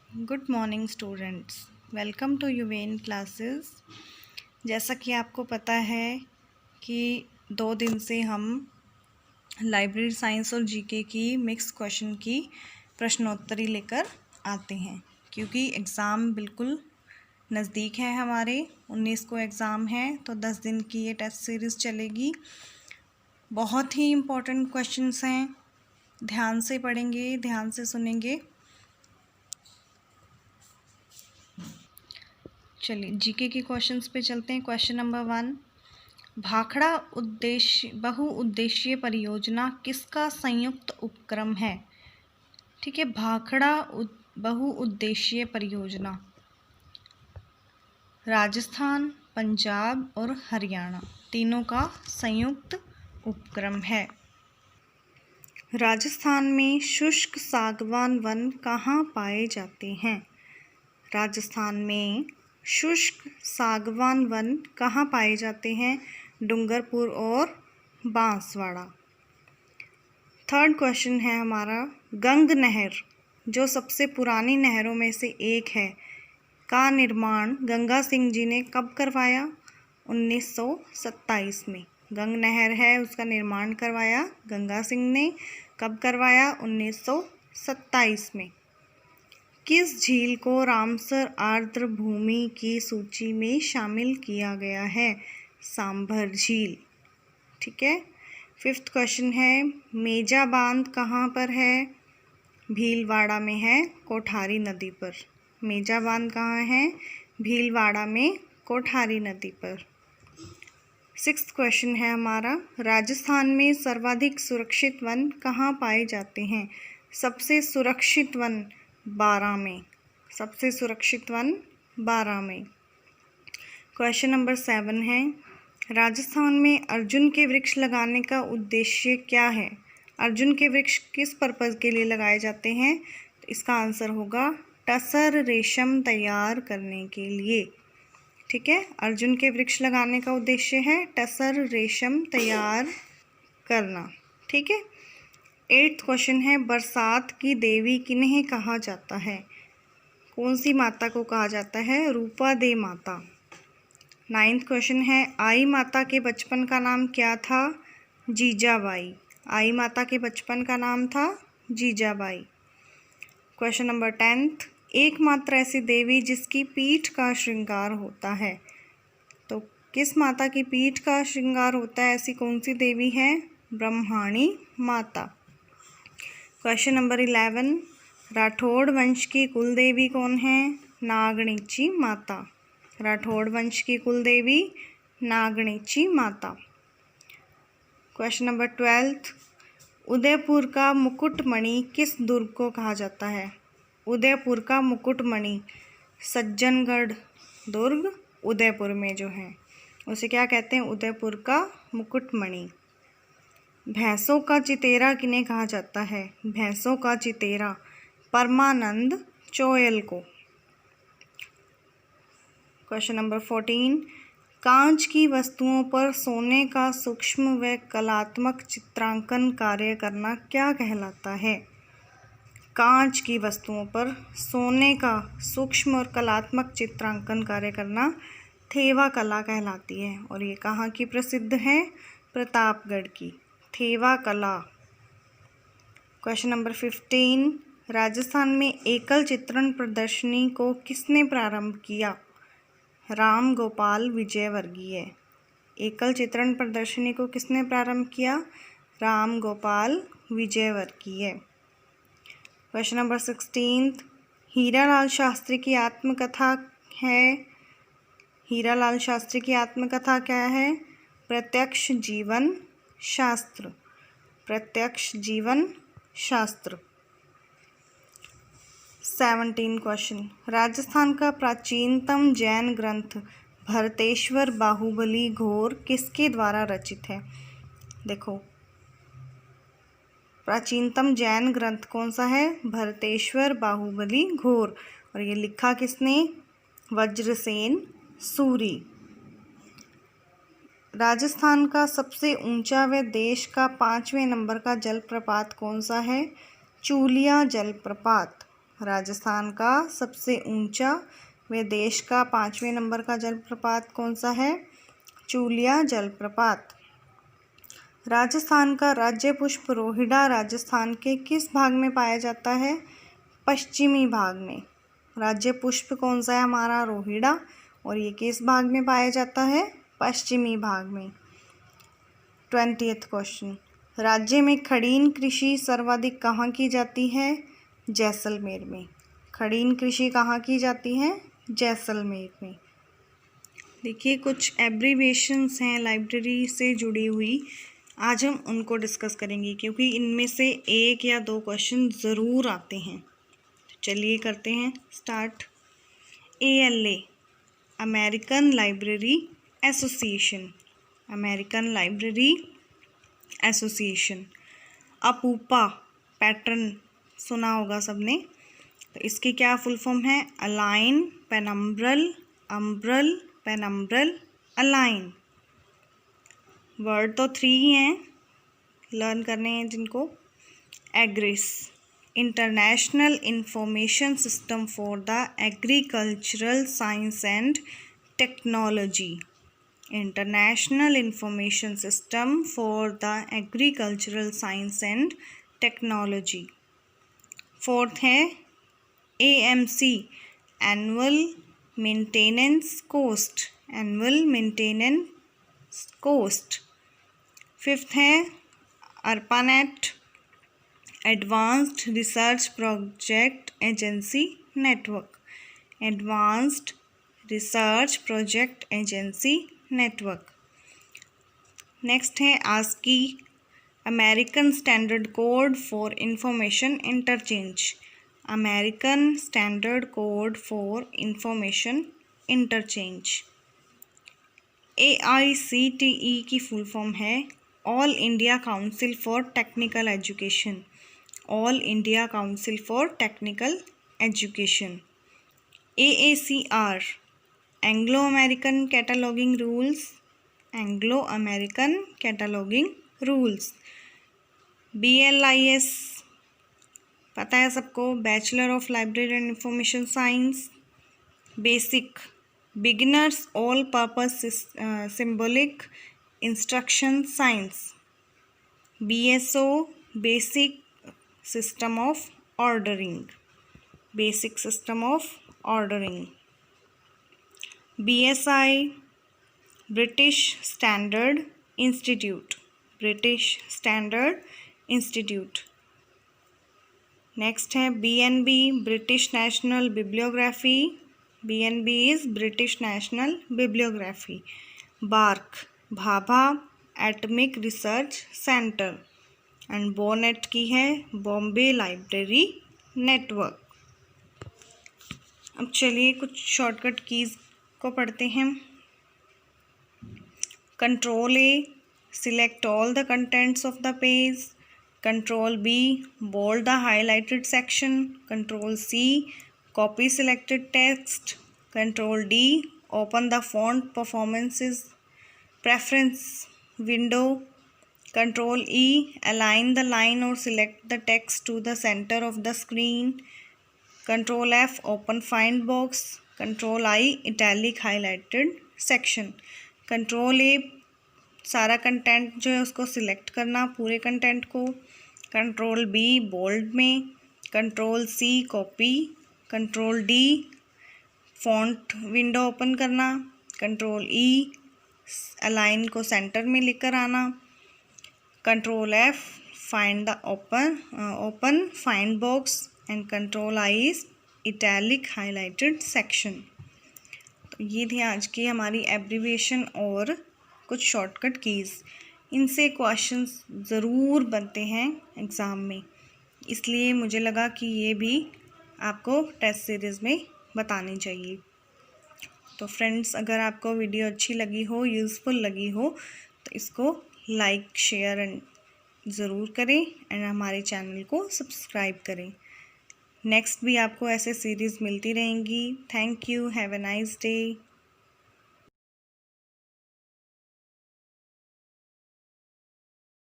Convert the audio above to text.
Good morning students, welcome to यूवेन classes. जैसा कि आपको पता है कि 2 दिन से हम लाइब्रेरी साइंस और जीके की मिक्स क्वेश्चन की प्रश्नोत्तरी लेकर आते हैं, क्योंकि एग्ज़ाम बिल्कुल नज़दीक है। हमारे 19 को एग्ज़ाम है, तो 10 दिन की ये टेस्ट सीरीज़ चलेगी। बहुत ही इम्पोर्टेंट क्वेश्चंस हैं, ध्यान से पढ़ेंगे, ध्यान से सुनेंगे। चलिए जीके के क्वेश्चंस पे चलते हैं। क्वेश्चन नंबर 1, भाखड़ा बहुउद्देशीय परियोजना किसका संयुक्त उपक्रम है? ठीक है, भाखड़ा बहुउद्देशीय परियोजना राजस्थान, पंजाब और हरियाणा तीनों का संयुक्त उपक्रम है। राजस्थान में शुष्क सागवान वन कहाँ पाए जाते हैं? राजस्थान में शुष्क सागवान वन कहाँ पाए जाते हैं? डूंगरपुर और बांसवाड़ा। थर्ड क्वेश्चन है हमारा, गंग नहर जो सबसे पुरानी नहरों में से एक है का निर्माण गंगा सिंह जी ने कब करवाया? 1927 में। गंग नहर है, उसका निर्माण करवाया गंगा सिंह ने। कब करवाया? 1927 में। किस झील को रामसर आर्द्र भूमि की सूची में शामिल किया गया है? सांभर झील। ठीक है। फिफ्थ क्वेश्चन है, मेजा बांध कहाँ पर है? भीलवाड़ा में है, कोठारी नदी पर। मेजा बांध कहाँ है? भीलवाड़ा में, कोठारी नदी पर। सिक्स्थ क्वेश्चन है हमारा, राजस्थान में सर्वाधिक सुरक्षित वन कहाँ पाए जाते हैं? सबसे सुरक्षित वन बारां में। सबसे सुरक्षित वन बारां में। क्वेश्चन नंबर 7 है, राजस्थान में अर्जुन के वृक्ष लगाने का उद्देश्य क्या है? अर्जुन के वृक्ष किस पर्पज़ के लिए लगाए जाते हैं? तो इसका आंसर होगा टसर रेशम तैयार करने के लिए। ठीक है, अर्जुन के वृक्ष लगाने का उद्देश्य है टसर रेशम तैयार करना। ठीक है। 8th क्वेश्चन है, बरसात की देवी किन्हें कहा जाता है? कौन सी माता को कहा जाता है? रूपा दे माता। 9th क्वेश्चन है, आई माता के बचपन का नाम क्या था? जीजाबाई। आई माता के बचपन का नाम था जीजाबाई। क्वेश्चन नंबर 10th, एकमात्र ऐसी देवी जिसकी पीठ का श्रृंगार होता है। तो किस माता की पीठ का श्रृंगार होता है? ऐसी कौन सी देवी है? ब्रह्माणी माता। क्वेश्चन नंबर 11, राठौड़ वंश की कुल देवी कौन है? नागणीची माता। राठौड़ वंश की कुल देवी नागणीची माता। क्वेश्चन नंबर 12, उदयपुर का मुकुटमणि किस दुर्ग को कहा जाता है? उदयपुर का मुकुटमणि सज्जनगढ़ दुर्ग उदयपुर में जो है उसे क्या कहते हैं? उदयपुर का मुकुटमणि। भैंसों का चितेरा किन्हें कहा जाता है? भैंसों का चितेरा परमानंद चोयल को। क्वेश्चन नंबर 14, कांच की वस्तुओं पर सोने का सूक्ष्म व कलात्मक चित्रांकन कार्य करना क्या कहलाता है? कांच की वस्तुओं पर सोने का सूक्ष्म और कलात्मक चित्रांकन कार्य करना थेवा कला कहलाती है। और ये कहाँ की प्रसिद्ध है? प्रतापगढ़ की थेवा कला। क्वेश्चन नंबर 15, राजस्थान में एकल चित्रण प्रदर्शनी को किसने प्रारंभ किया? राम गोपाल विजयवर्गीय। एकल चित्रण प्रदर्शनी को किसने प्रारंभ किया? राम गोपाल विजयवर्गीय। क्वेश्चन नंबर 16, हीरालाल शास्त्री की आत्मकथा है। हीरालाल शास्त्री की आत्मकथा क्या है? प्रत्यक्ष जीवन शास्त्र। प्रत्यक्ष जीवन शास्त्र। 17 क्वेश्चन, राजस्थान का प्राचीनतम जैन ग्रंथ भरतेश्वर बाहुबली घोर किसके द्वारा रचित है? देखो, प्राचीनतम जैन ग्रंथ कौन सा है? भरतेश्वर बाहुबली घोर। और ये लिखा किसने? वज्रसेन सूरी। राजस्थान का सबसे ऊंचा व देश का 5वें नंबर का जलप्रपात कौन सा है? चूलिया जलप्रपात। राजस्थान का सबसे ऊंचा व देश का 5वें नंबर का जलप्रपात कौन सा है? चूलिया जलप्रपात। राजस्थान का राज्य पुष्प रोहिड़ा राजस्थान के किस भाग में पाया जाता है? पश्चिमी भाग में। राज्य पुष्प कौन सा है हमारा? रोहिड़ा, और ये किस भाग में पाया जाता है? पश्चिमी भाग में। 20th क्वेश्चन, राज्य में खड़ीन कृषि सर्वाधिक कहाँ की जाती है? जैसलमेर में। खड़ीन कृषि कहाँ की जाती है? जैसलमेर में। देखिए कुछ एब्रीविएशंस हैं लाइब्रेरी से जुड़ी हुई, आज हम उनको डिस्कस करेंगे क्योंकि इनमें से 1 या 2 क्वेश्चन ज़रूर आते हैं। चलिए करते हैं start. ALA American library association. American library association. अपूपा पैटर्न सुना होगा सबने, तो इसकी क्या फुल फॉर्म है? Align penumbral umbral penumbral align. Word तो 3 ही हैं, लर्न करने हैं जिनको। AGRIS international information system for the agricultural science and technology. International information system for the agricultural science and technology. 4th है AMC annual maintenance cost. Annual maintenance cost. 5th है ARPANET advanced research project agency network. Advanced research project agency network. Next है ASCII American standard code for information interchange. American standard code for information interchange. AICTE की full form है all India council for technical education. All India council for technical education. AACR Anglo American cataloguing rules. Anglo American cataloguing rules. BLIS पता है सबको, bachelor of library and information science. Basic beginners all purpose symbolic instruction science. BSO basic system of ordering. Basic system of ordering. BSI British Standard Institute. British Standard Institute. Next है BNB British National Bibliography. BNB is British National Bibliography. BARC Bhabha atomic research centre. And बोनेट की है Bombay library network. अब चलिए कुछ shortcut keys को पढ़ते हैं। Control A select all the contents of the page. Control B bold the highlighted section. Control C copy selected text. Control D open the font performances preference window. Control E align the line or select the text to the center of the screen. Control F open find box. Control I italic highlighted section. Control A सारा content जो है उसको select करना, पूरे content को। Control B bold में। Control C copy. Control D font window open करना। Control E align को सेंटर में लेकर आना। Control F find the open find box. And control I is italic highlighted section. तो ये थी आज की हमारी एब्रीविएशन और कुछ शॉर्टकट कीज़। इनसे क्वेश्चंस ज़रूर बनते हैं एग्ज़ाम में, इसलिए मुझे लगा कि ये भी आपको टेस्ट सीरीज़ में बतानी चाहिए। तो फ्रेंड्स, अगर आपको वीडियो अच्छी लगी हो, यूज़फुल लगी हो, तो इसको लाइक शेयर एंड ज़रूर करें एंड हमारे चैनल को सब्सक्राइब करें। नेक्स्ट भी आपको ऐसे सीरीज़ मिलती रहेंगी। Thank you. Have a nice day.